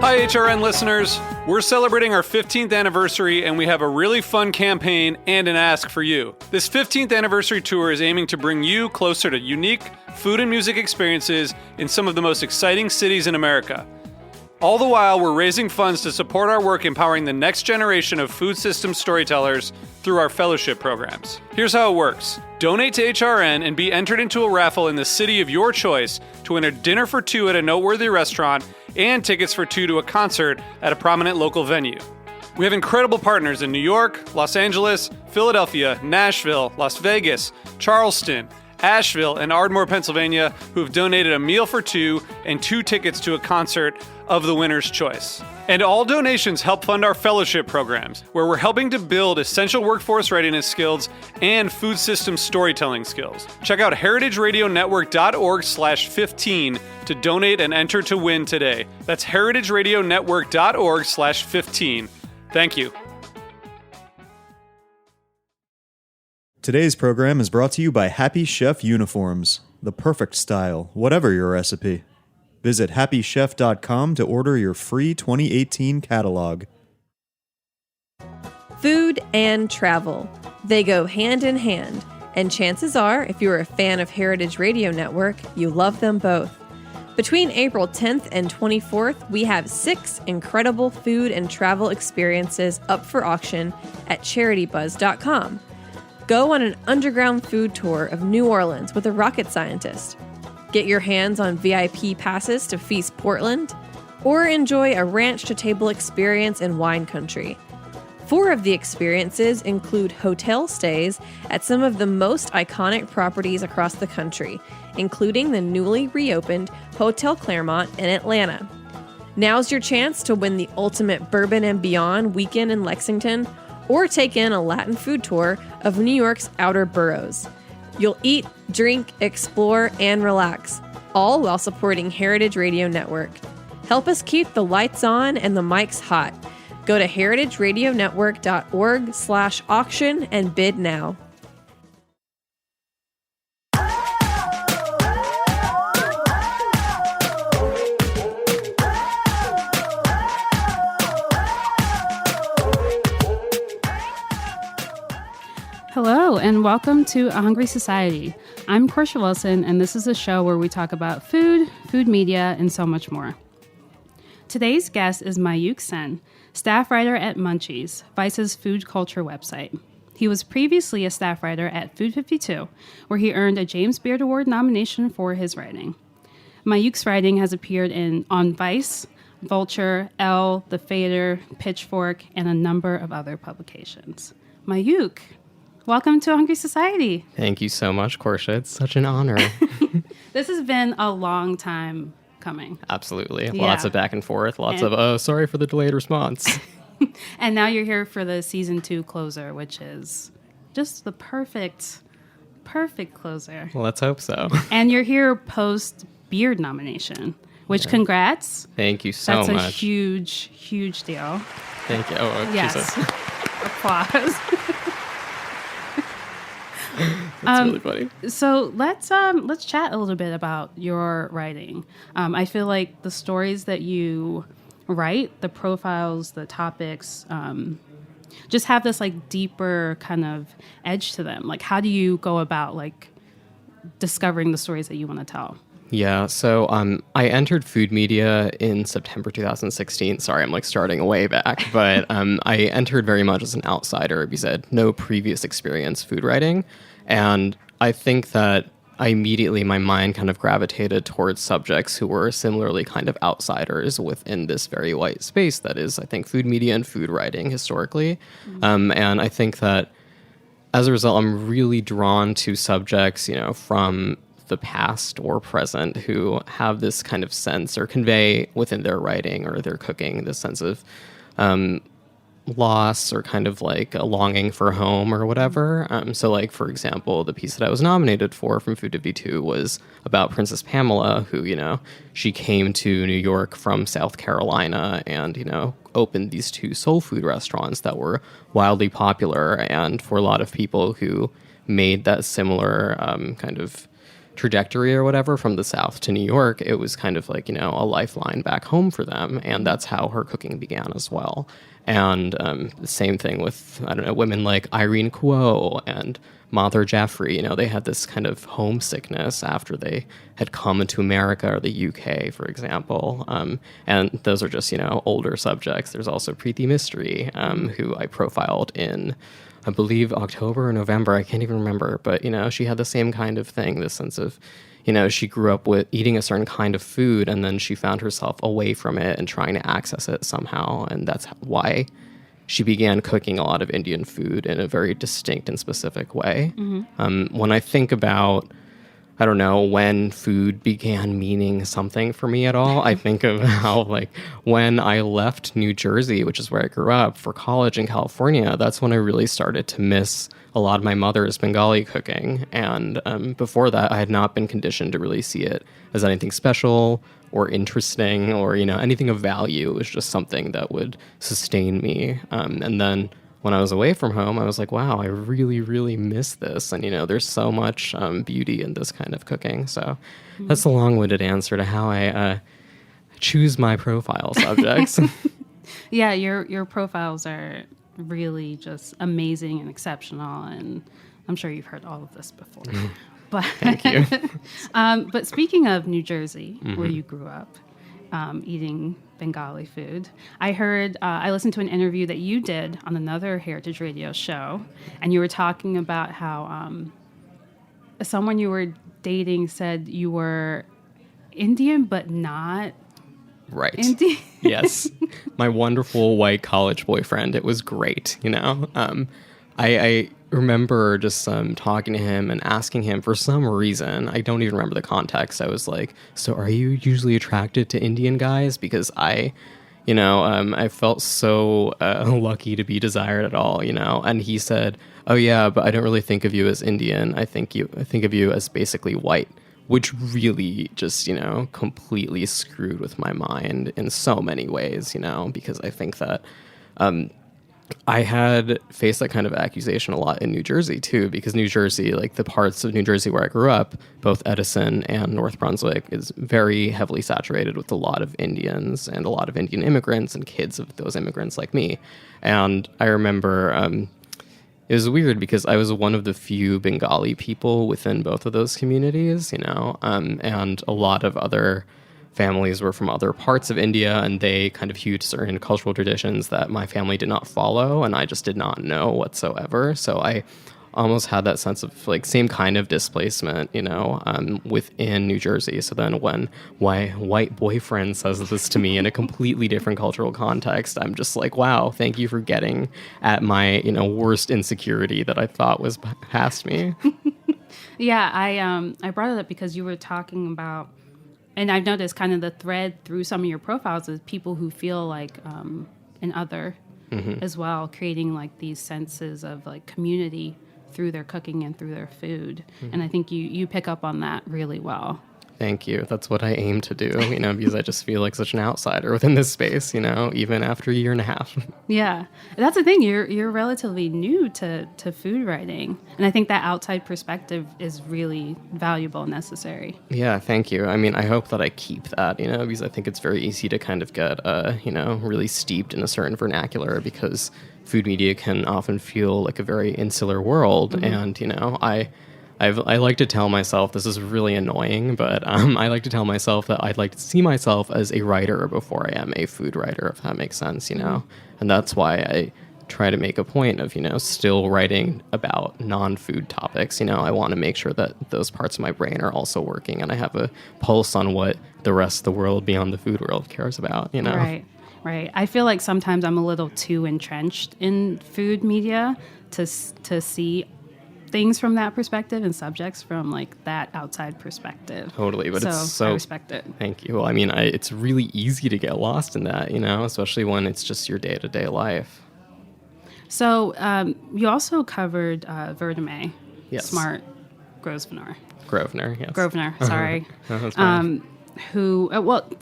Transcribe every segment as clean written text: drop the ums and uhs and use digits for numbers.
Hi, HRN listeners. We're celebrating our 15th anniversary, and we have a really fun campaign and an ask for you. This 15th anniversary tour is aiming to bring you closer to unique food and music experiences in some of the most exciting cities in America. All the while, we're raising funds to support our work empowering the next generation of food systems storytellers through our fellowship programs. Here's how it works. Donate to HRN and be entered into a raffle in the city of your choice to win a dinner for two at a noteworthy restaurant and tickets for two to a concert at a prominent local venue. We have incredible partners in New York, Los Angeles, Philadelphia, Nashville, Las Vegas, Charleston, Asheville, and Ardmore, Pennsylvania, who have donated a meal for two and two tickets to a concert of the winner's choice. And all donations help fund our fellowship programs, where we're helping to build essential workforce readiness skills and food system storytelling skills. Check out heritageradionetwork.org/15 to donate and enter to win today. That's heritageradionetwork.org/15. Thank you. Today's program is brought to you by Happy Chef Uniforms, the perfect style, whatever your recipe. Visit happychef.com to order your free 2018 catalog. Food and travel. They go hand in hand, and chances are, if you're a fan of Heritage Radio Network, you love them both. Between April 10th and 24th, we have 6 incredible food and travel experiences up for auction at CharityBuzz.com. Go on an underground food tour of New Orleans with a rocket scientist. Get your hands on VIP passes to Feast Portland, or enjoy a ranch-to-table experience in wine country. 4 of the experiences include hotel stays at some of the most iconic properties across the country, including the newly reopened Hotel Claremont in Atlanta. Now's your chance to win the ultimate Bourbon and Beyond weekend in Lexington, or take in a Latin food tour of New York's outer boroughs. You'll eat, drink, explore, and relax, all while supporting Heritage Radio Network. Help us keep the lights on and the mics hot. Go to heritageradionetwork.org/auction and bid now. Hello, and welcome to A Hungry Society. I'm Portia Wilson, and this is a show where we talk about food, food media, and so much more. Today's guest is Mayukh Sen, staff writer at MUNCHIES, Vice's food culture website. He was previously a staff writer at Food 52, where he earned a James Beard Award nomination for his writing. Mayukh's writing has appeared on Vice, Vulture, ELLE, The Fader, Pitchfork, and a number of other publications. Mayukh, welcome to A Hungry Society. Thank you so much, Portia. It's such an honor. This has been a long time coming. Absolutely. Yeah. Lots of back and forth. Lots of, sorry for the delayed response. And now you're here for the season 2 closer, which is just the perfect closer. Well, let's hope so. And you're here post Beard nomination, which congrats. Thank you so much. That's a huge, huge deal. Thank you. Oh, yes. Jesus. Applause. That's really funny. So let's chat a little bit about your writing. I feel like the stories that you write, the profiles, the topics, just have this like deeper kind of edge to them. Like, how do you go about like discovering the stories that you want to tell? Yeah, so I entered food media in September 2016. Sorry, I'm like starting way back, but I entered very much as an outsider because I had no previous experience food writing. And I think that my mind kind of gravitated towards subjects who were similarly kind of outsiders within this very white space that is, I think, food media and food writing historically. And I think that as a result, I'm really drawn to subjects, from the past or present who have this kind of sense or convey within their writing or their cooking this sense of loss or kind of like a longing for home or whatever. So like, for example, the piece that I was nominated for from Food 52 was about Princess Pamela, who, she came to New York from South Carolina and, opened these 2 soul food restaurants that were wildly popular. And for a lot of people who made that similar kind of trajectory or whatever from the South to New York, it was kind of like, a lifeline back home for them. And that's how her cooking began as well. And the same thing with, I don't know, women like Irene Kuo and Mother Jeffrey. They had this kind of homesickness after they had come into America or the UK, for example. And those are just, older subjects. There's also Preeti Mistry, who I profiled in, I believe, October or November. I can't even remember. But, she had the same kind of thing, this sense of, she grew up with eating a certain kind of food, and then she found herself away from it and trying to access it somehow. And that's why she began cooking a lot of Indian food in a very distinct and specific way. When I think about, I don't know, when food began meaning something for me at all, I think of how, like, when I left New Jersey, which is where I grew up, for college in California, that's when I really started to miss a lot of my mother's Bengali cooking. And before that, I had not been conditioned to really see it as anything special or interesting or, anything of value. It was just something that would sustain me. And then when I was away from home, I was like, wow, I really, really miss this. And, there's so much beauty in this kind of cooking. So that's a long-winded answer to how I choose my profile subjects. Yeah, your profiles are really just amazing and exceptional, and I'm sure you've heard all of this before. But Thank you. But speaking of New Jersey, where you grew up, eating Bengali food, I heard I listened to an interview that you did on another Heritage Radio show, and you were talking about how someone you were dating said you were Indian but not Right. Indian. Yes. My wonderful white college boyfriend. It was great, I remember just talking to him and asking him for some reason. I don't even remember the context. I was like, so are you usually attracted to Indian guys? Because I felt so lucky to be desired at all, And he said, oh, yeah, but I don't really think of you as Indian. I think of you as basically white. Which really just, completely screwed with my mind in so many ways, because I think that I had faced that kind of accusation a lot in New Jersey, too, because New Jersey, like the parts of New Jersey where I grew up, both Edison and North Brunswick, is very heavily saturated with a lot of Indians and a lot of Indian immigrants and kids of those immigrants like me. And I remember it was weird because I was one of the few Bengali people within both of those communities, and a lot of other families were from other parts of India, and they kind of hewed certain cultural traditions that my family did not follow, and I just did not know whatsoever. So I almost had that sense of like same kind of displacement, within New Jersey. So then when my white boyfriend says this to me in a completely different cultural context, I'm just like, wow, thank you for getting at my, worst insecurity that I thought was past me. Yeah, I brought it up because you were talking about, and I've noticed kind of the thread through some of your profiles is people who feel like an other as well, creating like these senses of like community through their cooking and through their food. And I think you pick up on that really well. Thank you. That's what I aim to do, because I just feel like such an outsider within this space, even after a year and a half. Yeah. That's the thing. You're relatively new to food writing. And I think that outside perspective is really valuable and necessary. Yeah, thank you. I mean, I hope that I keep that, because I think it's very easy to kind of get, really steeped in a certain vernacular because food media can often feel like a very insular world. And, I like to tell myself, this is really annoying, but I like to tell myself that I'd like to see myself as a writer before I am a food writer, if that makes sense, And that's why I try to make a point of, still writing about non-food topics. I want to make sure that those parts of my brain are also working and I have a pulse on what the rest of the world beyond the food world cares about, Right. I feel like sometimes I'm a little too entrenched in food media to see things from that perspective and subjects from like that outside perspective. Totally, but I respect it. Thank you. Well, I mean, it's really easy to get lost in that, especially when it's just your day-to-day life. So you also covered Verdemay, yes. Smart Grosvenor. Grosvenor, yes. Grosvenor, sorry. Well,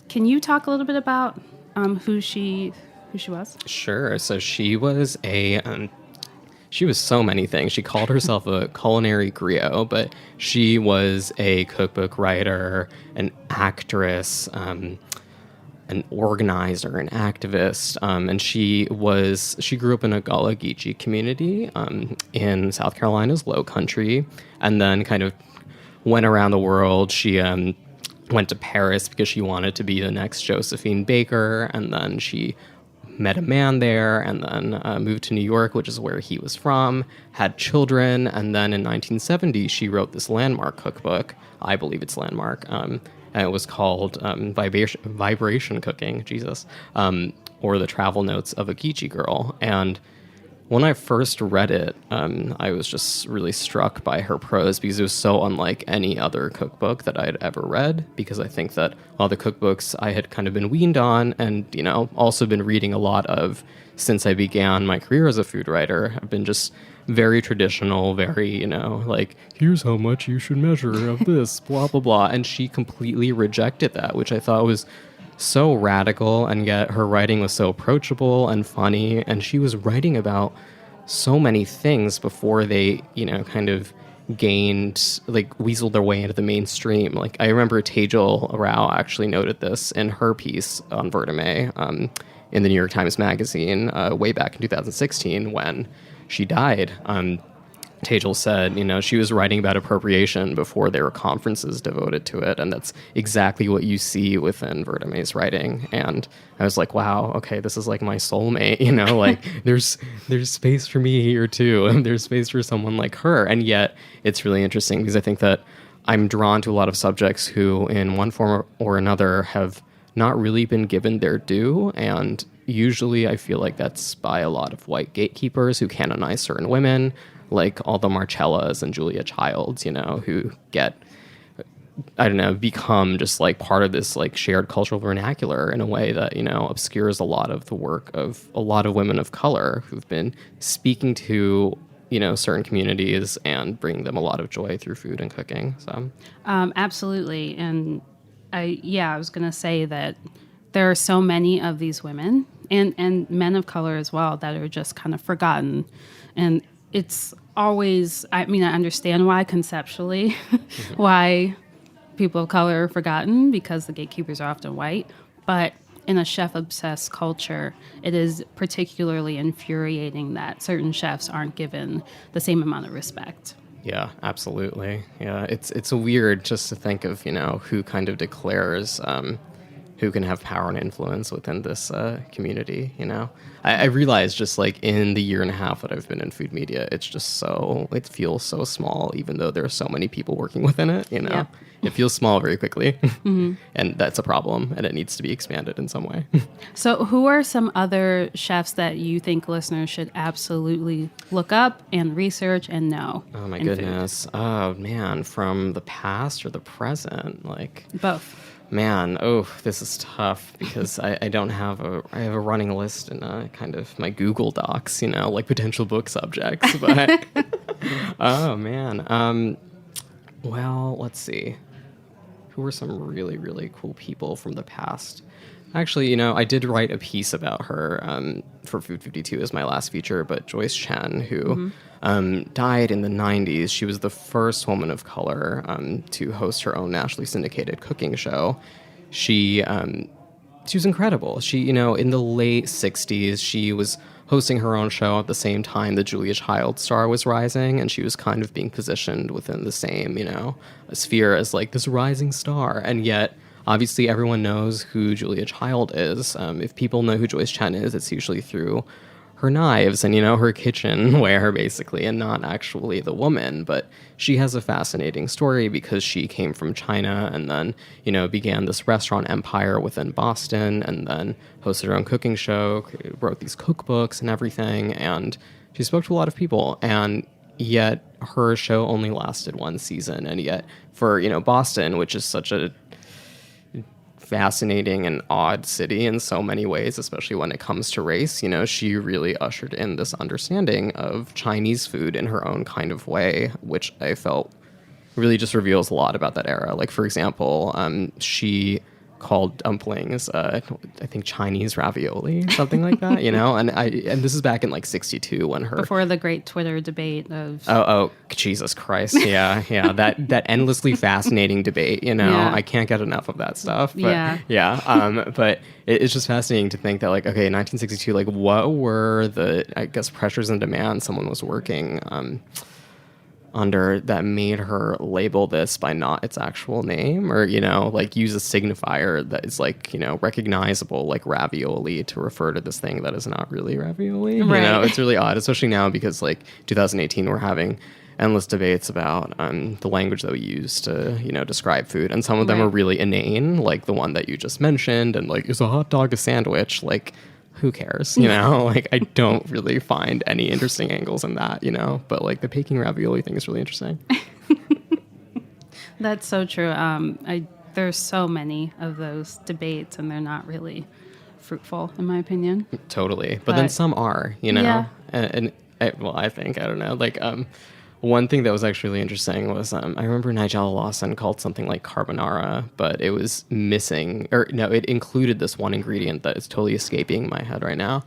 can you talk a little bit about who she was? Sure. So she was she was so many things. She called herself a culinary griot, but she was a cookbook writer, an actress, an organizer, an activist, and she grew up in a Gullah Geechee community in South Carolina's Low Country, and then kind of went around the world. She went to Paris because she wanted to be the next Josephine Baker, and then she met a man there, and then moved to New York, which is where he was from, had children, and then in 1970 she wrote this landmark cookbook. I believe it's landmark. And it was called Vibration Cooking, Jesus, or The Travel Notes of a Geechee Girl. And when I first read it, I was just really struck by her prose because it was so unlike any other cookbook that I had ever read, because I think that all the cookbooks I had kind of been weaned on and, also been reading a lot of since I began my career as a food writer have been just very traditional, very, like, here's how much you should measure of this, blah, blah, blah. And she completely rejected that, which I thought was so radical, and yet her writing was so approachable and funny, and she was writing about so many things before they, kind of gained, like, weaseled their way into the mainstream. Like, I remember Tejal Rao actually noted this in her piece on Vertime in the New York Times Magazine way back in 2016 when she died. Tejal said, she was writing about appropriation before there were conferences devoted to it, and that's exactly what you see within Vertime's writing. And I was like, wow, okay, this is like my soulmate, like there's space for me here too, and there's space for someone like her. And yet it's really interesting because I think that I'm drawn to a lot of subjects who, in one form or another, have not really been given their due, and usually I feel like that's by a lot of white gatekeepers who canonize certain women, like all the Marcellas and Julia Childs, who get, become just like part of this like shared cultural vernacular in a way that, obscures a lot of the work of a lot of women of color who've been speaking to, certain communities and bringing them a lot of joy through food and cooking. So, absolutely. And I was going to say that there are so many of these women and men of color as well that are just kind of forgotten. And it's always, I understand why conceptually, why people of color are forgotten, because the gatekeepers are often white. But in a chef-obsessed culture, it is particularly infuriating that certain chefs aren't given the same amount of respect. Yeah, absolutely. Yeah, it's weird just to think of, who kind of declares who can have power and influence within this community, I realized just like in the year and a half that I've been in food media, it's just it feels so small, even though there are so many people working within it, Yeah. It feels small very quickly. Mm-hmm. And that's a problem, and it needs to be expanded in some way. So who are some other chefs that you think listeners should absolutely look up and research and know? Oh my goodness. Food? Oh man, from the past or the present? Like both. Man, this is tough because I have a running list in kind of my Google Docs, like potential book subjects. But oh man, well, let's see. Who are some really, really cool people from the past? Actually, I did write a piece about her for Food 52 as my last feature, but Joyce Chen, who died in the 90s, she was the first woman of color to host her own nationally syndicated cooking show. She was incredible. She, in the late 60s, she was hosting her own show at the same time the Julia Child star was rising, and she was kind of being positioned within the same, sphere as like this rising star. And yet, obviously, everyone knows who Julia Child is. If people know who Joyce Chen is, it's usually through her knives and, her kitchenware, basically, and not actually the woman. But she has a fascinating story because she came from China and then, began this restaurant empire within Boston, and then hosted her own cooking show, wrote these cookbooks and everything. And she spoke to a lot of people. And yet her show only lasted one season. And yet for, Boston, which is such a fascinating and odd city in so many ways, especially when it comes to race, she really ushered in this understanding of Chinese food in her own kind of way, which I felt really just reveals a lot about that era. Like, for example, she called dumplings, I think Chinese ravioli, something like that, you know? And this is back in like 62 when her... Before the great Twitter debate of... Oh, Jesus Christ. Yeah. That endlessly fascinating debate, you know? Yeah. I can't get enough of that stuff. But, but it's just fascinating to think that, like, okay, 1962, like, what were the, I guess, pressures and demands someone was working under that made her label this by not its actual name, or, you know, like use a signifier that is like, you know, recognizable, like ravioli, to refer to this thing that is not really ravioli. Right. You know, it's really odd, especially now because like 2018 we're having endless debates about the language that we use to, you know, describe food, and some of them Right. are really inane, like the one that you just mentioned, and like, is a hot dog a sandwich? Like, who cares? You know, like I don't really find any interesting angles in that, you know, but like the Peking ravioli thing is really interesting. That's so true. There's so many of those debates, and they're not really fruitful, in my opinion. Totally. But then some are, you know, Yeah. and I think, I don't know, like, one thing that was actually really interesting was I remember Nigella Lawson called something like carbonara, but it was missing, or no, it included this one ingredient that is totally escaping my head right now.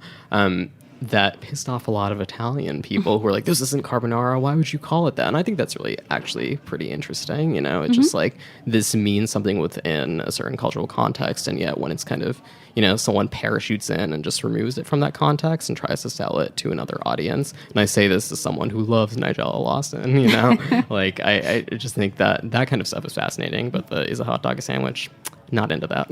That pissed off a lot of Italian people who were like, this isn't carbonara, why would you call it that? And I think that's really actually pretty interesting, you know? It's just like, this means something within a certain cultural context, and yet when it's kind of, you know, someone parachutes in and just removes it from that context and tries to sell it to another audience. And I say this as someone who loves Nigella Lawson, you know? Like, I just think that kind of stuff is fascinating, but is a hot dog a sandwich? Not into that.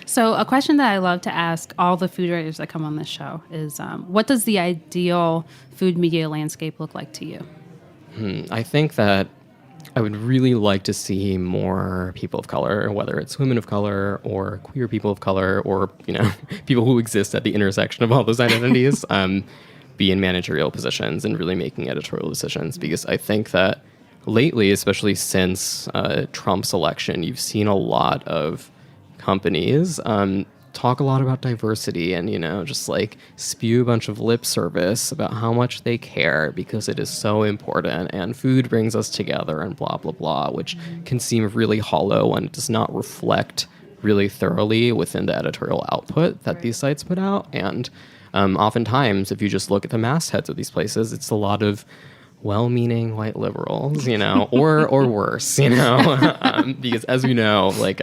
So a question that I love to ask all the food writers that come on this show is, what does the ideal food media landscape look like to you? I think that I would really like to see more people of color, whether it's women of color or queer people of color, or, you know, people who exist at the intersection of all those identities, be in managerial positions and really making editorial decisions. Because I think that lately, especially since Trump's election, you've seen a lot of companies talk a lot about diversity and, you know, just like spew a bunch of lip service about how much they care because it is so important and food brings us together and blah, blah, blah, which can seem really hollow when it does not reflect really thoroughly within the editorial output that these sites put out. And oftentimes, if you just look at the mastheads of these places, it's a lot of well-meaning white liberals, you know, or worse, you know, because as we know, like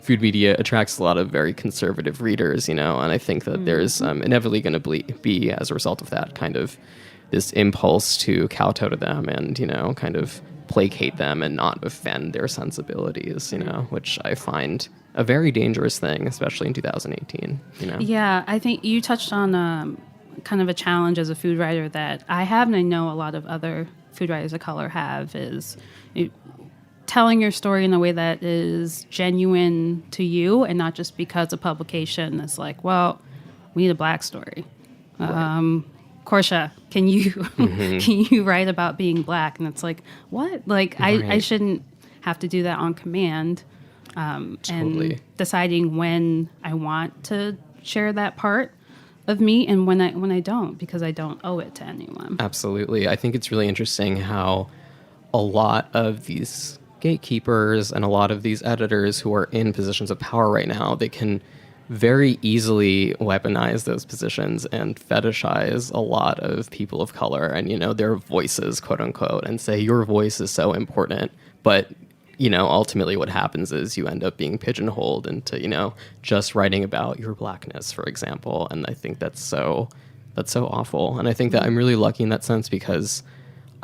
food media attracts a lot of very conservative readers, you know, and I think that there's inevitably going to be, as a result of that, kind of this impulse to kowtow to them and, you know, kind of placate them and not offend their sensibilities, you know, which I find a very dangerous thing, especially in 2018, you know. Yeah, I think you touched on kind of a challenge as a food writer that I have, and I know a lot of other food writers of color have, is telling your story in a way that is genuine to you and not just because a publication is like, well, we need a black story. Right. Portia, can you write about being black? And it's like, what? Like, right. I shouldn't have to do that on command. Totally. And deciding when I want to share that part of me and when I don't, because I don't owe it to anyone. Absolutely. I think it's really interesting how a lot of these gatekeepers and a lot of these editors who are in positions of power right now, they can very easily weaponize those positions and fetishize a lot of people of color and, you know, their voices, quote unquote, and say your voice is so important. But, you know, ultimately what happens is you end up being pigeonholed into, you know, just writing about your blackness, for example. And I think that's so awful. And I think that I'm really lucky in that sense because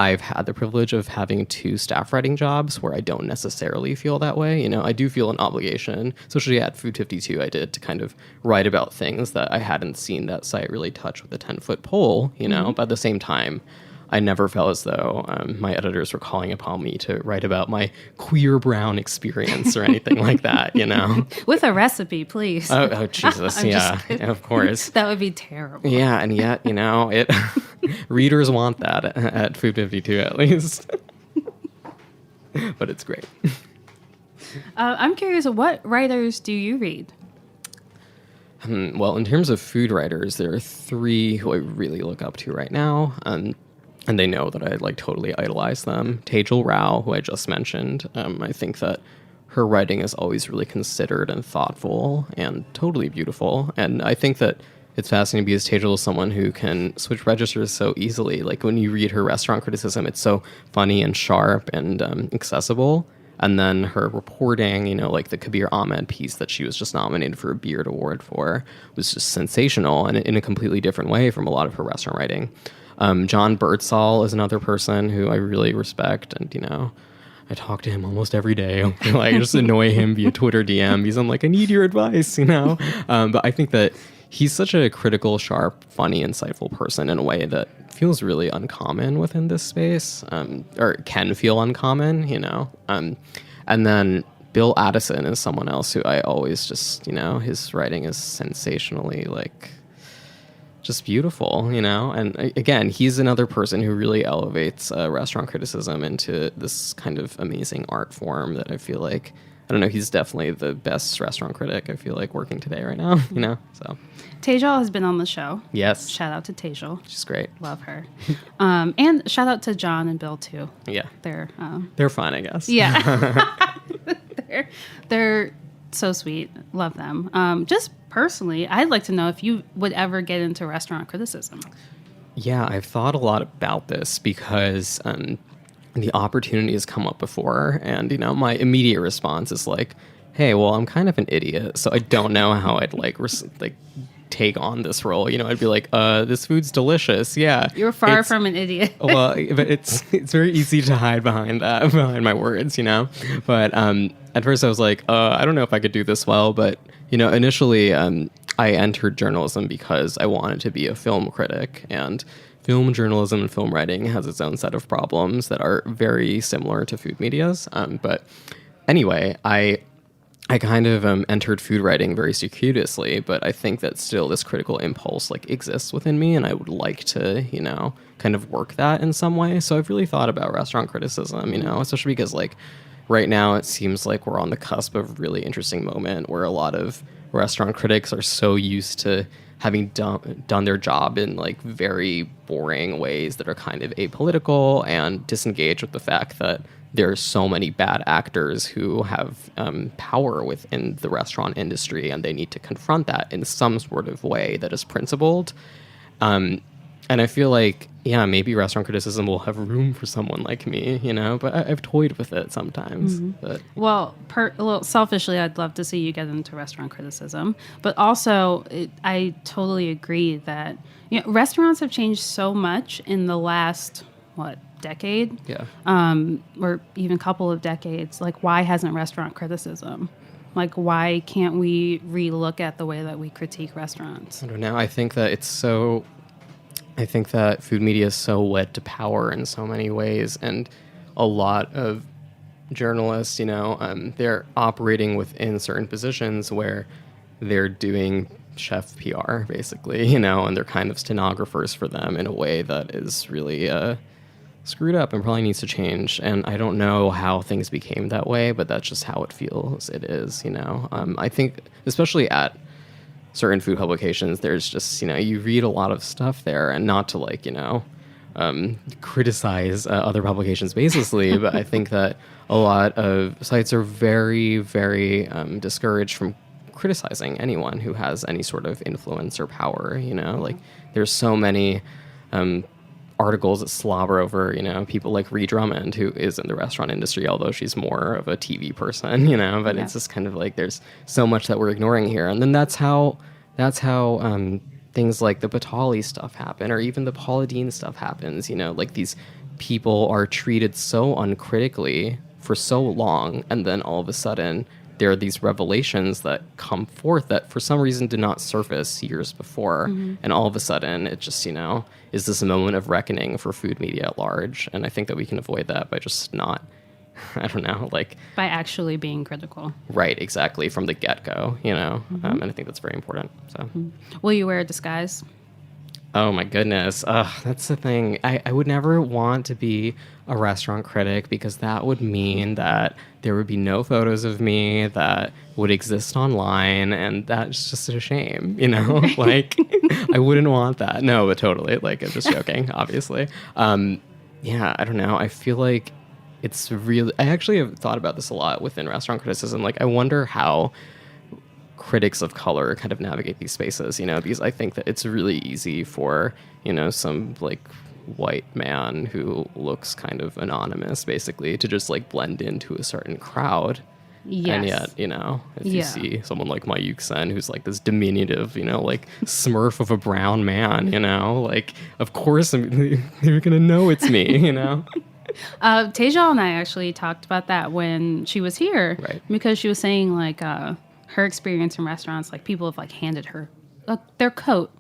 I've had the privilege of having 2 staff writing jobs where I don't necessarily feel that way. You know, I do feel an obligation, especially at Food 52 I did, to kind of write about things that I hadn't seen that site really touch with a 10-foot pole, you know, but at the same time, I never felt as though my editors were calling upon me to write about my queer brown experience or anything like that, you know? With a recipe, please. Oh Jesus, yeah, of course. That would be terrible. Yeah, and yet, you know, readers want that at Food 52 at least. But it's great. I'm curious, what writers do you read? Well, in terms of food writers, there are 3 who I really look up to right now. And they know that I like totally idolize them. Tejal Rao, who I just mentioned, I think that her writing is always really considered and thoughtful and totally beautiful. And I think that it's fascinating because Tejal is someone who can switch registers so easily. Like when you read her restaurant criticism, it's so funny and sharp and accessible. And then her reporting, like the Kabir Ahmed piece that she was just nominated for a Beard Award for, was just sensational and in a completely different way from a lot of her restaurant writing. John Birdsall is another person who I really respect, and I talk to him almost every day. I just annoy him via Twitter DM because I'm like, I need your advice, But I think that he's such a critical, sharp, funny, insightful person in a way that feels really uncommon within this space, or can feel uncommon, And then Bill Addison is someone else who I always just, his writing is sensationally just beautiful, And again, he's another person who really elevates restaurant criticism into this kind of amazing art form that I feel like, I don't know, he's definitely the best restaurant critic I feel like working today right now, so. Tejal has been on the show. Yes. Shout out to Tejal. She's great. Love her. And shout out to John and Bill too. Yeah. They're fun, I guess. Yeah. they're so sweet. Love them. Just personally, I'd like to know if you would ever get into restaurant criticism. Yeah, I've thought a lot about this because the opportunity has come up before, and my immediate response is like, hey, well, I'm kind of an idiot, so I don't know how I'd take on this role. I'd be like, this food's delicious. Yeah. You're far from an idiot. Well, but it's very easy to hide behind my words, But at first I was like, I don't know if I could do this well. But, initially I entered journalism because I wanted to be a film critic. And film journalism and film writing has its own set of problems that are very similar to food media's. But anyway, I kind of entered food writing very circuitously, but I think that still this critical impulse exists within me, and I would like to, kind of work that in some way. So I've really thought about restaurant criticism, especially because right now it seems like we're on the cusp of a really interesting moment where a lot of restaurant critics are so used to having done their job in very boring ways that are kind of apolitical and disengaged with the fact that there are so many bad actors who have power within the restaurant industry, and they need to confront that in some sort of way that is principled. And I feel like, yeah, maybe restaurant criticism will have room for someone like me, but I've toyed with it sometimes. Mm-hmm. But well, selfishly, I'd love to see you get into restaurant criticism, but also I totally agree that restaurants have changed so much in the last decade, yeah, or even couple of decades. Why hasn't restaurant criticism? Why can't we relook at the way that we critique restaurants? I don't know. I think that food media is so wed to power in so many ways, and a lot of journalists, they're operating within certain positions where they're doing chef PR, basically, and they're kind of stenographers for them in a way that is really screwed up and probably needs to change. And I don't know how things became that way, but that's just how it feels. It is, I think especially at certain food publications, there's just, you read a lot of stuff there, and not to criticize other publications baselessly, but I think that a lot of sites are very, very discouraged from criticizing anyone who has any sort of influence or power, there's so many articles that slobber over, people like Ree Drummond, who is in the restaurant industry, although she's more of a TV person, but yeah. It's just kind of there's so much that we're ignoring here. And then that's how things like the Batali stuff happen, or even the Paula Deen stuff happens, these people are treated so uncritically for so long, and then all of a sudden there are these revelations that come forth that for some reason did not surface years before. Mm-hmm. And all of a sudden it just, is this a moment of reckoning for food media at large? And I think that we can avoid that by just not, I don't know, by actually being critical. Right, exactly, from the get-go, Mm-hmm. And I think that's very important. So, mm-hmm. Will you wear a disguise? Oh my goodness. That's the thing. I would never want to be a restaurant critic, because that would mean that there would be no photos of me that would exist online, and that's just a shame, I wouldn't want that. No, but totally. I'm just joking, obviously. Yeah, I don't know. I feel like it's really, I actually have thought about this a lot within restaurant criticism. Like, I wonder how critics of color kind of navigate these spaces, because I think that it's really easy for, some like white man who looks kind of anonymous basically to just like blend into a certain crowd. Yes. And yet, if you see someone like Mayukh Sen, who's like this diminutive, like smurf of a brown man, like, of course they're going to know it's me, Tejal and I actually talked about that when she was here. Right. Because she was saying, like, her experience in restaurants, like, people have, like, handed her their coat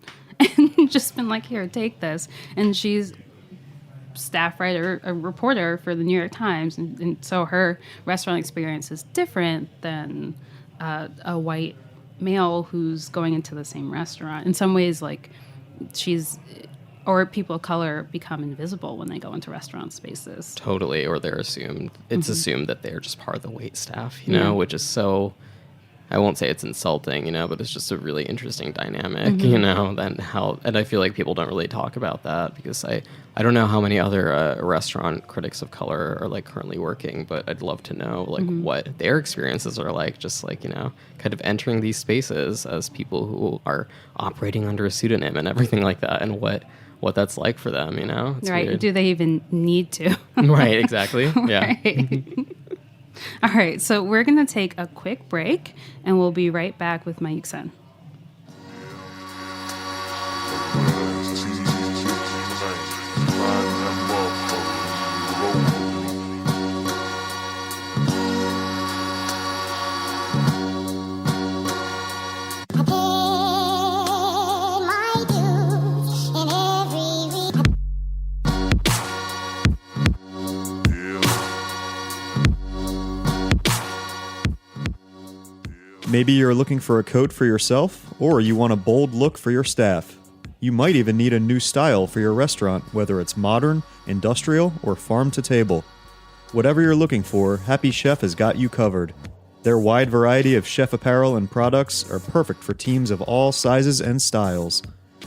and just been like, here, take this. And she's staff writer, a reporter for the New York Times, and so her restaurant experience is different than a white male who's going into the same restaurant. In some ways, like, or people of color become invisible when they go into restaurant spaces. Totally, or they're assumed. It's assumed that they're just part of the wait staff, which is so. I won't say it's insulting, but it's just a really interesting dynamic, and I feel like people don't really talk about that because I don't know how many other restaurant critics of color are like currently working, but I'd love to know like what their experiences are like, just like, kind of entering these spaces as people who are operating under a pseudonym and everything like that, and what that's like for them, It's right. weird. Do they even need to? Right, exactly. Yeah. Right. All right, so we're going to take a quick break, and we'll be right back with Mayukh Sen. Maybe you're looking for a coat for yourself, or you want a bold look for your staff. You might even need a new style for your restaurant, whether it's modern, industrial, or farm to table. Whatever you're looking for, Happy Chef has got you covered. Their wide variety of chef apparel and products are perfect for teams of all sizes and styles.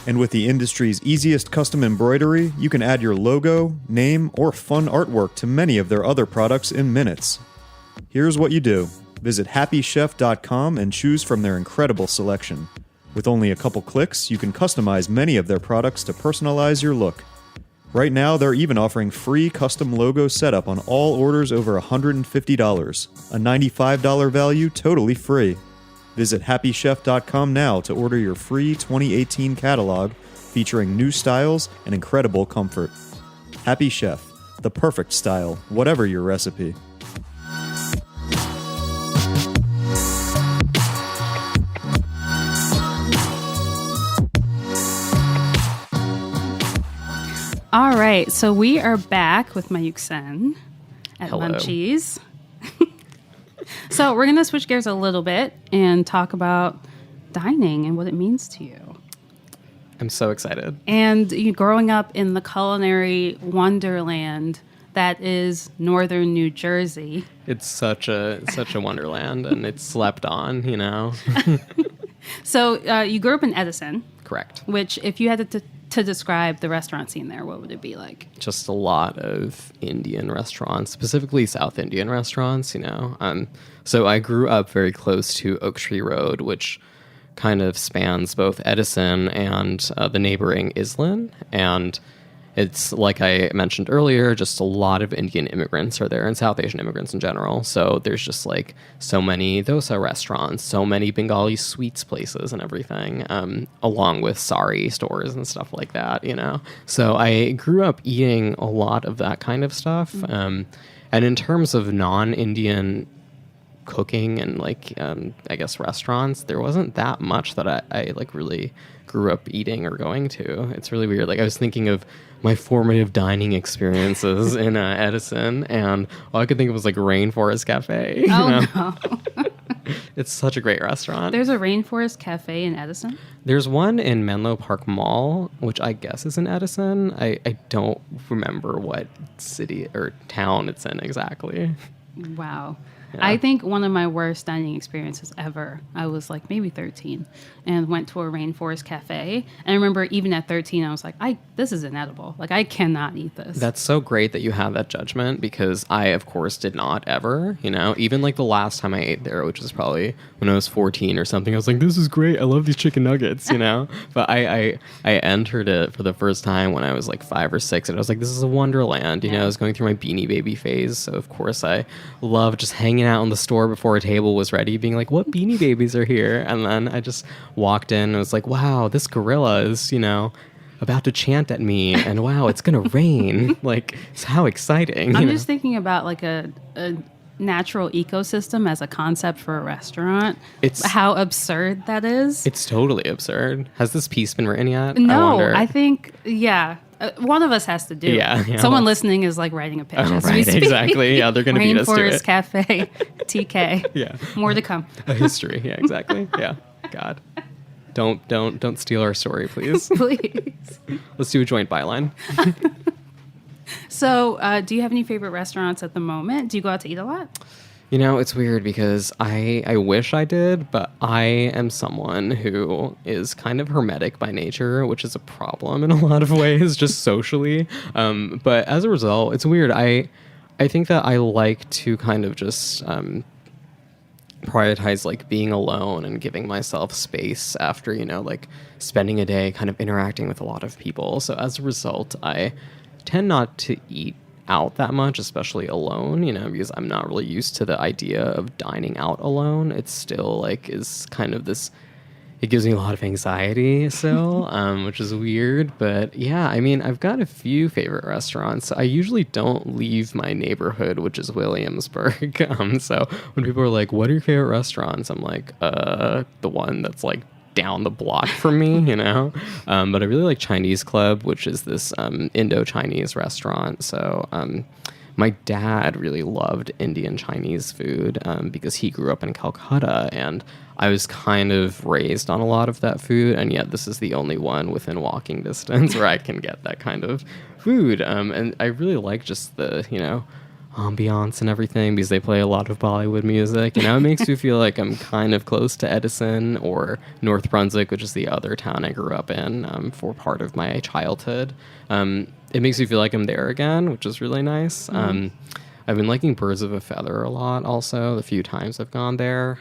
And with the industry's easiest custom embroidery, you can add your logo, name, or fun artwork to many of their other products in minutes. Here's what you do. Visit happychef.com and choose from their incredible selection. With only a couple clicks, you can customize many of their products to personalize your look. Right now, they're even offering free custom logo setup on all orders over $150, a $95 value totally free. Visit happychef.com now to order your free 2018 catalog featuring new styles and incredible comfort. Happy Chef, the perfect style, whatever your recipe. All right, so we are back with Mayukh Sen at Hello. Munchies. So we're going to switch gears a little bit and talk about dining and what it means to you. I'm so excited. And you growing up in the culinary wonderland that is northern New Jersey. It's such a wonderland, and it's slept on, So you grew up in Edison. Correct. Which, if you had to describe the restaurant scene there, what would it be like? Just a lot of Indian restaurants, specifically South Indian restaurants, So I grew up very close to Oak Tree Road, which kind of spans both Edison and the neighboring Islin. And it's, like I mentioned earlier, just a lot of Indian immigrants are there, and South Asian immigrants in general. So there's just like so many dosa restaurants, so many Bengali sweets places and everything, along with sari stores and stuff like that, So I grew up eating a lot of that kind of stuff. And in terms of non-Indian cooking and I guess restaurants, there wasn't that much that I like really grew up eating or going to. It's really weird. Like, I was thinking of my formative dining experiences in Edison, and all I could think of was like Rainforest Cafe. No. It's such a great restaurant. There's a Rainforest Cafe in Edison? There's one in Menlo Park Mall, which I guess is in Edison. I don't remember what city or town it's in exactly. Wow. I think one of my worst dining experiences ever, I was like maybe 13 and went to a rainforest cafe. And I remember even at 13, I was like, this is inedible. Like, I cannot eat this. That's so great that you have that judgment, because I, of course, did not ever, even like the last time I ate there, which was probably when I was 14 or something. I was like, this is great. I love these chicken nuggets, But I entered it for the first time when I was like 5 or 6, and I was like, this is a wonderland. I was going through my Beanie Baby phase. So, of course, I loved just hanging out in the store before a table was ready, being like, what Beanie Babies are here? And then I just walked in and was like, wow, this gorilla is, about to chant at me, and wow, it's gonna rain. Like, it's how exciting. I'm just thinking about like a natural ecosystem as a concept for a restaurant. It's how absurd that is. It's totally absurd. Has this piece been written yet? No, I think, yeah. One of us has to do it. Yeah, someone listening is like writing a pitch as we speak. Exactly. Yeah, they're going to beat us to it. Rainforest Cafe, TK. Yeah. More to come. A history. Yeah, exactly. Yeah. God. Don't steal our story, please. Please. Let's do a joint byline. So, do you have any favorite restaurants at the moment? Do you go out to eat a lot? It's weird because I wish I did, but I am someone who is kind of hermetic by nature, which is a problem in a lot of ways, just socially. But as a result, it's weird. I think that I like to kind of just prioritize like being alone and giving myself space after, like spending a day kind of interacting with a lot of people. So as a result, I tend not to eat out that much, especially alone, because I'm not really used to the idea of dining out alone. It's still like is kind of this, it gives me a lot of anxiety still, which is weird. But yeah, I mean, I've got a few favorite restaurants. I usually don't leave my neighborhood, which is Williamsburg. So when people are like, what are your favorite restaurants? I'm like, the one that's like down the block from me, but I really like Chinese Club, which is this Indo-Chinese restaurant. So my dad really loved Indian Chinese food because he grew up in Calcutta, and I was kind of raised on a lot of that food, and yet this is the only one within walking distance where I can get that kind of food. And I really like just the, ambiance and everything, because they play a lot of Bollywood music. It makes me feel like I'm kind of close to Edison or North Brunswick, which is the other town I grew up in for part of my childhood. It makes me feel like I'm there again, which is really nice. I've been liking Birds of a Feather a lot also, the few times I've gone there.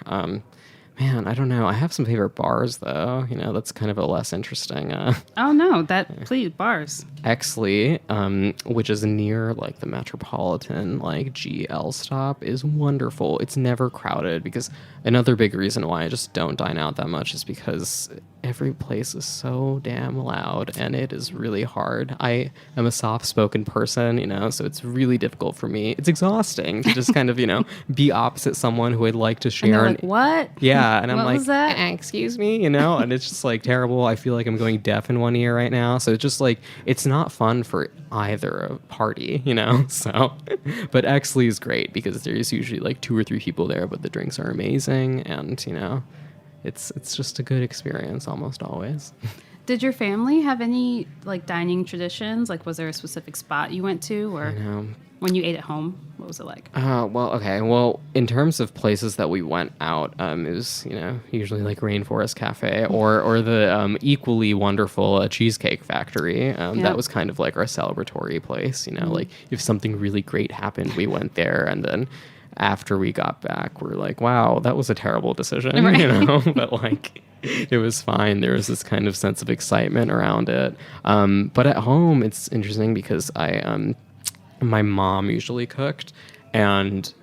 Man, I don't know. I have some favorite bars, though. That's kind of a less interesting. Oh, no. Please, bars. ELLE, which is near, like, the Metropolitan, like, GL stop, is wonderful. It's never crowded, because another big reason why I just don't dine out that much is because every place is so damn loud, and it is really hard. I am a soft-spoken person, so it's really difficult for me. It's exhausting to just kind of, be opposite someone who I'd like to share. And they're like, what? Yeah, and I'm what like, was that? Excuse me, and it's just like terrible. I feel like I'm going deaf in one ear right now. So it's just like, it's not fun for either party, so. But ELLE is great because there's usually like 2 or 3 people there, but the drinks are amazing, and, it's just a good experience almost always. Did your family have any like dining traditions? Like, was there a specific spot you went to, or when you ate at home, what was it like? Well, in terms of places that we went out, it was, usually like Rainforest Cafe or the equally wonderful Cheesecake Factory. That was kind of like our celebratory place, like if something really great happened, we went there, and then after we got back, we're like, wow, that was a terrible decision, right. But like, it was fine. There was this kind of sense of excitement around it. But at home, it's interesting because my mom usually cooked, and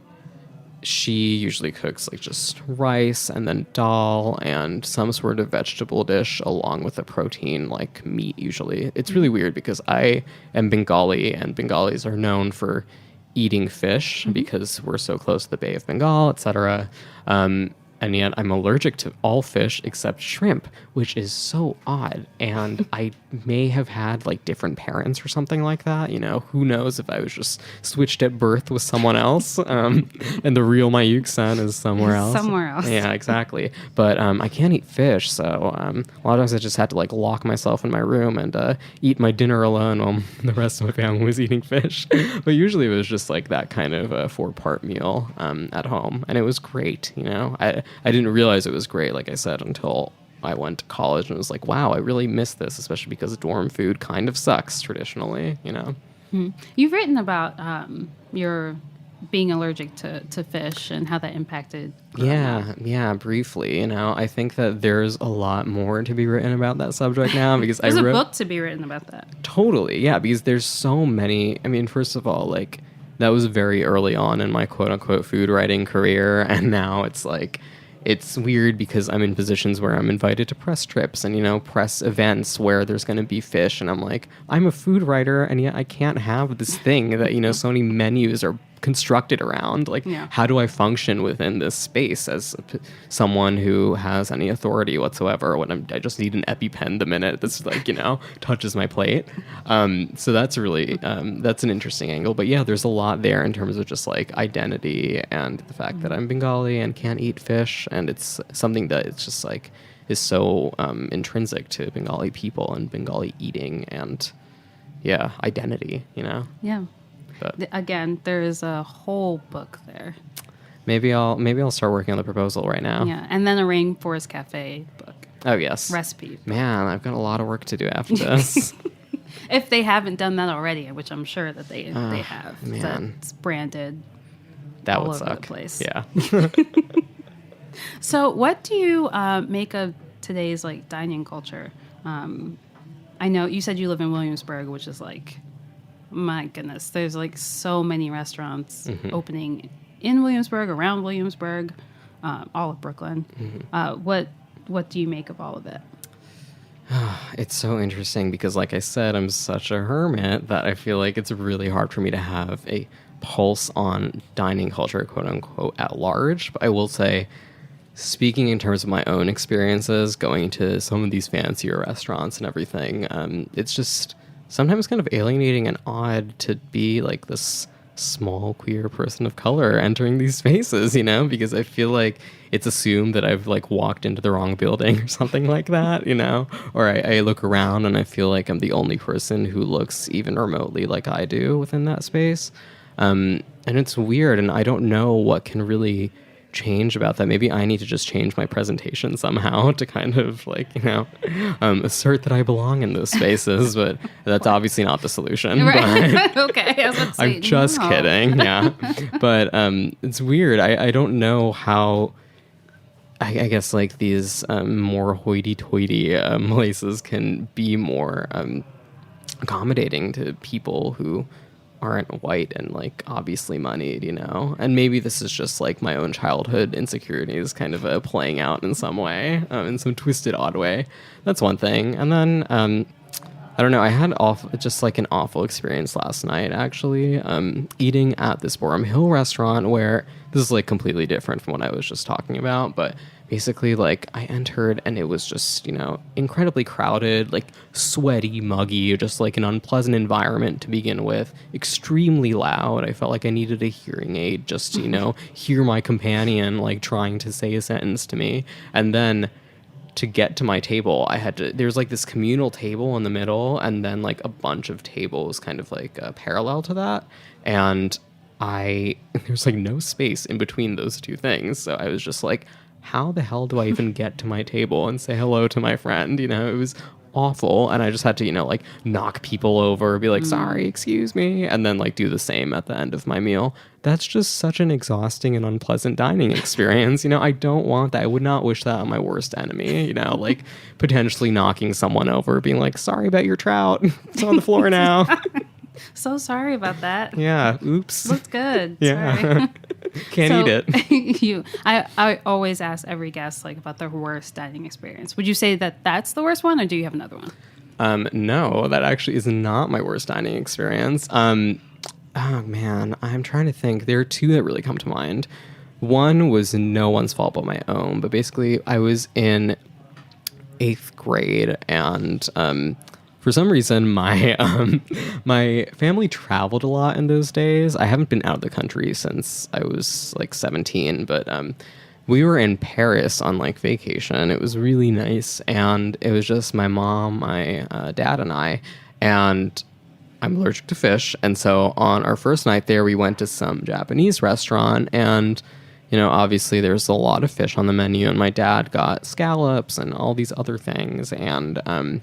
she usually cooks like just rice and then dal and some sort of vegetable dish along with a protein like meat usually. It's really weird because I am Bengali, and Bengalis are known for eating fish because we're so close to the Bay of Bengal, etc. and yet I'm allergic to all fish except shrimp, which is so odd. And I may have had like different parents or something like that. You know, who knows if I was just switched at birth with someone else, and the real Mayukh Sen is somewhere else. Somewhere else. Yeah, exactly. But I can't eat fish, so a lot of times I just had to like lock myself in my room and eat my dinner alone while the rest of my family was eating fish. But usually it was just like that kind of 4-part meal at home, and it was great. You know, I didn't realize it was great, like I said, until I went to college and was like, wow, I really miss this, especially because dorm food kind of sucks traditionally, you know. You've written about your being allergic to fish and how that impacted growing up. Yeah, briefly. You know, I think that there's a lot more to be written about that subject now because There's a book to be written about that. Totally, yeah, because there's so many. I mean, first of all, like, that was very early on in my quote-unquote food writing career, and now it's like, it's weird because I'm in positions where I'm invited to press trips and, you know, press events where there's going to be fish, and I'm like, I'm a food writer, and yet I can't have this thing that, you know, so many menus are constructed around. Like, how do I function within this space as someone who has any authority whatsoever when I just need an EpiPen the minute this, like, you know, touches my plate? So that's really, that's an interesting angle. But yeah, there's a lot there in terms of just like identity and the fact that I'm Bengali and can't eat fish. And it's something that it's just like is so intrinsic to Bengali people and Bengali eating and identity, you know? Yeah. But again, there is a whole book there. Maybe I'll start working on the proposal right now. Yeah, and then a Rainforest Cafe book. Oh yes, recipe. Man, I've got a lot of work to do after this. If they haven't done that already, which I'm sure that they have. Man, it's branded. That all would over suck. The place. Yeah. So, what do you make of today's like dining culture? I know you said you live in Williamsburg, which is like, my goodness, there's like so many restaurants opening in Williamsburg, around Williamsburg, all of Brooklyn. What do you make of all of it? It's so interesting because, like I said, I'm such a hermit that I feel like it's really hard for me to have a pulse on dining culture, quote unquote, at large. But I will say, speaking in terms of my own experiences going to some of these fancier restaurants and everything, it's just sometimes kind of alienating and odd to be like this small queer person of color entering these spaces, you know, because I feel like it's assumed that I've like walked into the wrong building or something like that, you know, or I look around and I feel like I'm the only person who looks even remotely like I do within that space. And it's weird, and I don't know what can really change about that. Maybe I need to just change my presentation somehow to kind of like, you know, assert that I belong in those spaces, but that's obviously not the solution. Right. Okay. I was about to say, I'm just kidding. Yeah. But it's weird. I don't know how, I guess like these more hoity-toity places can be more accommodating to people who aren't white and like obviously moneyed, you know. And maybe this is just like my own childhood insecurities kind of playing out in some way, in some twisted odd way. That's one thing. And then I don't know, I had just like an awful experience last night actually, eating at this Borum Hill restaurant where this is like completely different from what I was just talking about, but basically, like, I entered and it was just, you know, incredibly crowded, like, sweaty, muggy, just, like, an unpleasant environment to begin with. Extremely loud. I felt like I needed a hearing aid just to, you know, hear my companion, like, trying to say a sentence to me. And then to get to my table, there's, like, this communal table in the middle and then, like, a bunch of tables kind of, like, parallel to that. And there's, like, no space in between those two things. So I was just like, how the hell do I even get to my table and say hello to my friend? You know, it was awful. And I just had to, you know, like knock people over, be like, sorry, excuse me. And then like do the same at the end of my meal. That's just such an exhausting and unpleasant dining experience. You know, I don't want that. I would not wish that on my worst enemy, you know, like potentially knocking someone over, being like, sorry about your trout. It's on the floor now. So sorry about that. Yeah. Oops. Looked good. Yeah. Sorry. Can't eat it. I always ask every guest like about their worst dining experience. Would you say that that's the worst one, or do you have another one? No, that actually is not my worst dining experience. Oh man, I'm trying to think. There are two that really come to mind. One was no one's fault but my own, but basically I was in 8th grade, and for some reason my family traveled a lot in those days. I haven't been out of the country since I was like 17, but we were in Paris on like vacation. It was really nice, and it was just my mom, my dad, and I, and I'm allergic to fish, and so on our first night there, we went to some Japanese restaurant, and obviously there's a lot of fish on the menu, and my dad got scallops and all these other things. And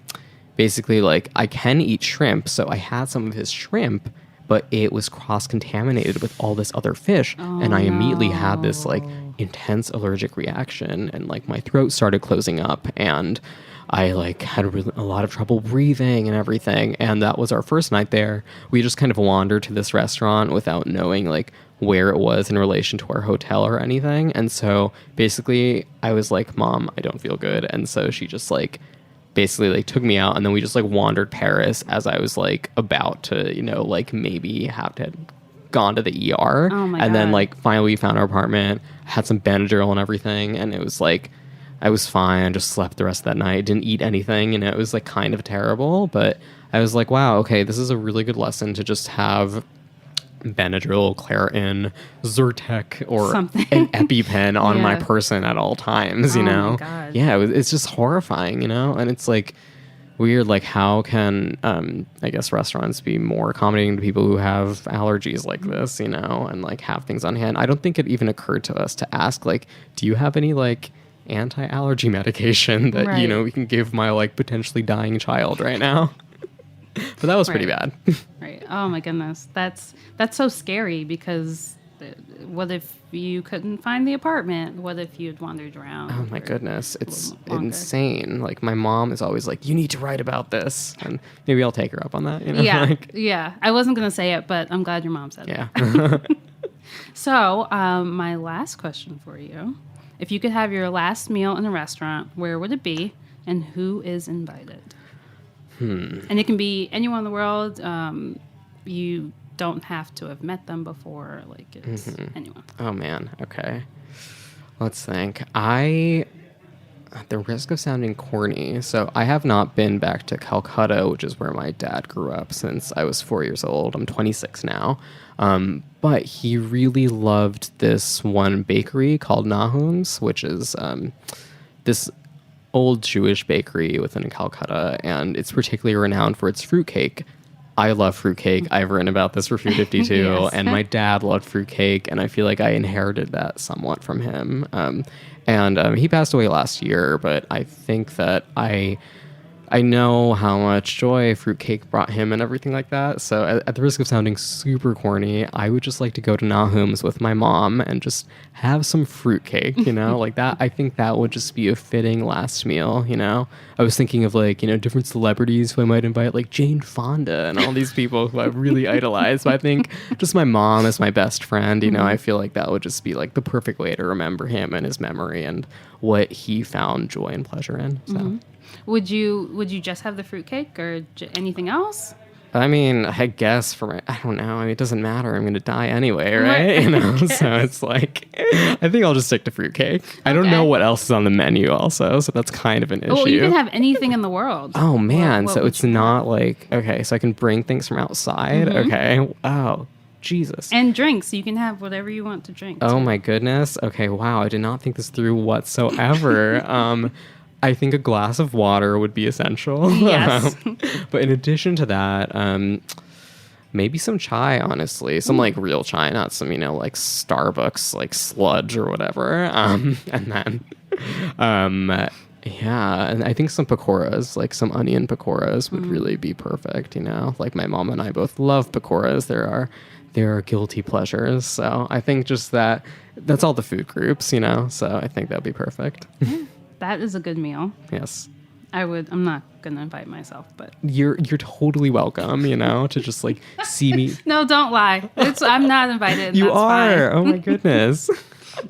basically, like, I can eat shrimp, so I had some of his shrimp, but it was cross-contaminated with all this other fish. And I immediately had this, like, intense allergic reaction, and, like, my throat started closing up, and I, like, had a lot of trouble breathing and everything. And that was our first night there. We just kind of wandered to this restaurant without knowing, like, where it was in relation to our hotel or anything. And so basically I was like, Mom, I don't feel good. And so she just like basically like took me out, and then we just like wandered Paris as I was like about to, like maybe have to gone to the ER. Oh my and God. then like finally we found our apartment, had some Benadryl and everything, and it was like I was fine. I just slept the rest of that night, didn't eat anything, and it was like kind of terrible. But I was like, wow, okay, this is a really good lesson to just have Benadryl, Claritin, Zyrtec, or Something. an EpiPen on my Yeah. person at all times, Oh my God. Yeah, it's just horrifying, and it's like weird, like how can, I guess restaurants be more accommodating to people who have allergies like this, and like have things on hand. I don't think it even occurred to us to ask, like, do you have any like anti-allergy medication that, Right. we can give my like potentially dying child right now? But that was pretty bad. Right. Oh my goodness. That's so scary, because what if you couldn't find the apartment? What if you'd wandered around? Oh my for goodness. a It's little longer? insane. Like my mom is always like, you need to write about this. And maybe I'll take her up on that. Yeah. Like, Yeah. I wasn't going to say it, but I'm glad your mom said it. yeah. So, my last question for you. If you could have your last meal in a restaurant, where would it be, and who is invited? And it can be anyone in the world. You don't have to have met them before. Like, it's anyone. Oh man. Okay. Let's think. At the risk of sounding corny, so I have not been back to Calcutta, which is where my dad grew up, since I was 4 years old. I'm 26 now. But he really loved this one bakery called Nahum's, which is this old Jewish bakery within Calcutta, and it's particularly renowned for its fruitcake. I love fruitcake. I've written about this for Food 52, Yes. and my dad loved fruitcake, and I feel like I inherited that somewhat from him. And he passed away last year, but I think that I know how much joy fruitcake brought him and everything like that. So at the risk of sounding super corny, I would just like to go to Nahum's with my mom and just have some fruitcake, like that. I think that would just be a fitting last meal, I was thinking of like, different celebrities who I might invite, like Jane Fonda and all these people who I really idolize. But I think just my mom as my best friend, I feel like that would just be like the perfect way to remember him and his memory and what he found joy and pleasure in. So. Would you just have the fruitcake, or anything else? I mean, I guess I don't know. I mean, it doesn't matter. I'm going to die anyway, right? So it's like, I think I'll just stick to fruitcake. I don't know what else is on the menu also, so that's kind of an issue. Oh, you can have anything in the world. Oh, man. What So would it's you not like, okay, so I can bring things from outside. Okay. Oh, Jesus. And drinks. You can have whatever you want to drink. Oh, too. my goodness. Okay, wow. I did not think this through whatsoever. I think a glass of water would be essential. Yes. But in addition to that, maybe some chai, honestly. Some like real chai, not some, like Starbucks, like sludge or whatever. And then, yeah, and I think some pakoras, like some onion pakoras would really be perfect, Like my mom and I both love pakoras. There are guilty pleasures. So I think just that's all the food groups, So I think that'd be perfect. That is a good meal. Yes. I'm not gonna invite myself, but You're totally welcome, to just like see me. no, don't lie. I'm not invited. And You that's are. Fine. Oh my goodness.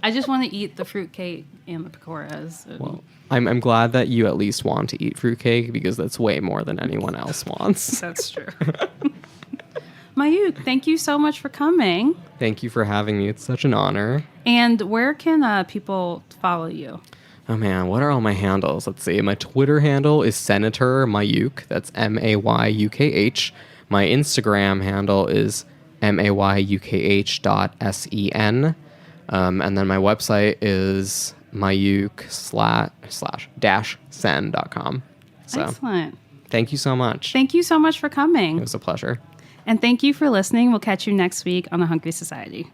I just want to eat the fruitcake and the pakoras. Well, I'm glad that you at least want to eat fruitcake, because that's way more than anyone else wants. That's true. Mayukh, thank you so much for coming. Thank you for having me. It's such an honor. And where can people follow you? Oh man, what are all my handles? Let's see. My Twitter handle is Senator Mayukh. That's Mayukh. My Instagram handle is mayukh.sen. And then my website is mayukh/sen.com. So, excellent. Thank you so much. Thank you so much for coming. It was a pleasure. And thank you for listening. We'll catch you next week on The Hungry Society.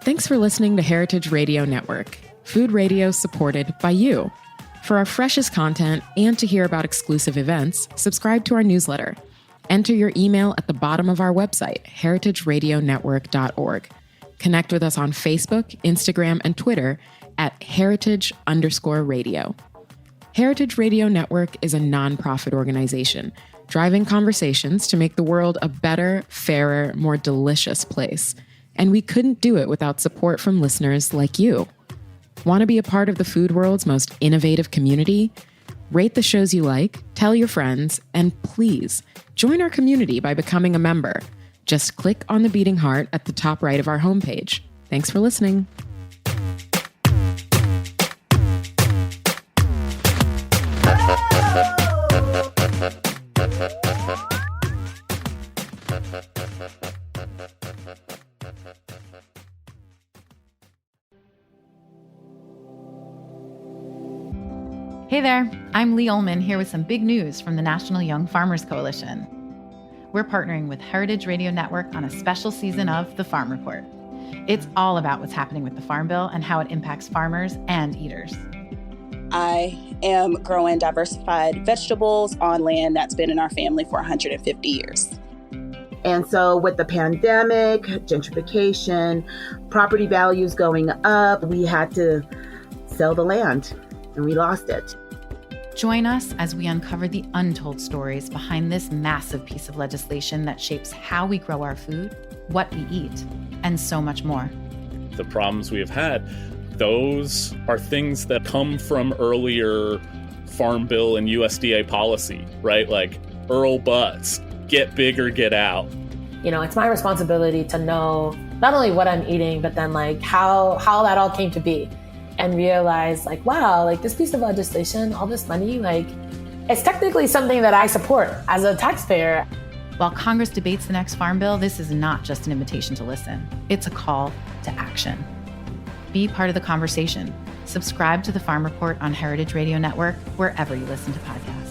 Thanks for listening to Heritage Radio Network, food radio supported by you. For our freshest content and to hear about exclusive events, subscribe to our newsletter. Enter your email at the bottom of our website, heritageradionetwork.org. Connect with us on Facebook, Instagram, and Twitter at heritage_radio. Heritage Radio Network is a nonprofit organization driving conversations to make the world a better, fairer, more delicious place. And we couldn't do it without support from listeners like you. Want to be a part of the food world's most innovative community? Rate the shows you like, tell your friends, and please join our community by becoming a member. Just click on the beating heart at the top right of our homepage. Thanks for listening. Hey there, I'm Lee Ullman here with some big news from the National Young Farmers Coalition. We're partnering with Heritage Radio Network on a special season of The Farm Report. It's all about what's happening with the Farm Bill and how it impacts farmers and eaters. I am growing diversified vegetables on land that's been in our family for 150 years. And so with the pandemic, gentrification, property values going up, we had to sell the land and we lost it. Join us as we uncover the untold stories behind this massive piece of legislation that shapes how we grow our food, what we eat, and so much more. The problems we have had, those are things that come from earlier Farm Bill and USDA policy, right? Like Earl Butts, get big or get out. You know, it's my responsibility to know not only what I'm eating, but then like how that all came to be. And realize like, wow, like this piece of legislation, all this money, like it's technically something that I support as a taxpayer. While Congress debates the next Farm Bill, this is not just an invitation to listen. It's a call to action. Be part of the conversation. Subscribe to the Farm Report on Heritage Radio Network, wherever you listen to podcasts.